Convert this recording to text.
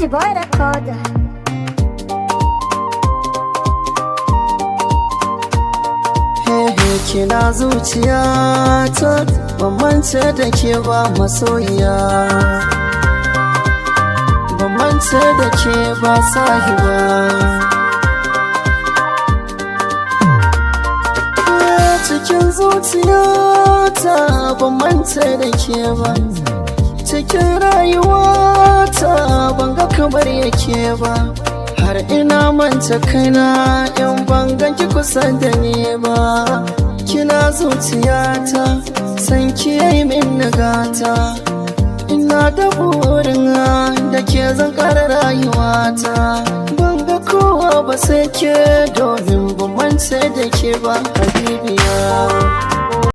boy recorder. Kina zuciyata ban mance da ke ba masoyiya, ban mance da ke ba sahiba. Cikin zuciyata ban mance da ke ba, cikin rayuwata ban ga kamar yake ba. Har ina manta kaina in ban ganki kusa da ni ba. Kina zuciyata san ki yi min nagata, ina da burin da ke zan kara rayuwata. Ban ga kowa ba sai ke, domin ban mance da ke ba habibiya.